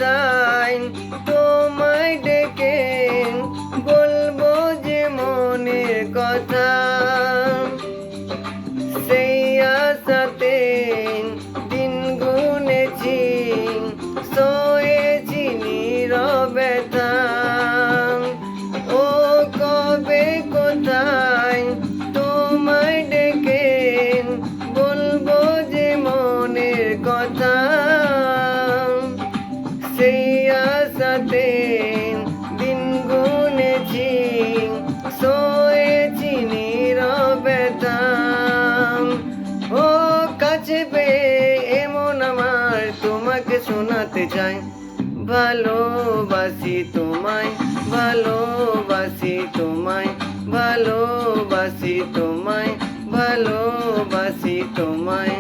কোথায় তোমায় ডেকে বলবো যে মনের কথা। সেই আশাতে দিন গুনেছি, সয়েছি নীরবতা। ও কবে কোথায় তোমায় ডেকে বলবো যে মনের কথা। সেই আশাতে দিন গুনেছি, সয়েছি নীরবতা। ও কাছে পেয়ে এমন আমার তোমাকে শোনাতে চাই, ভালোবাসি তোমায়, ভালোবাসি তোমায়, ভালোবাসি তোমায়, ভালোবাসি তোমায়।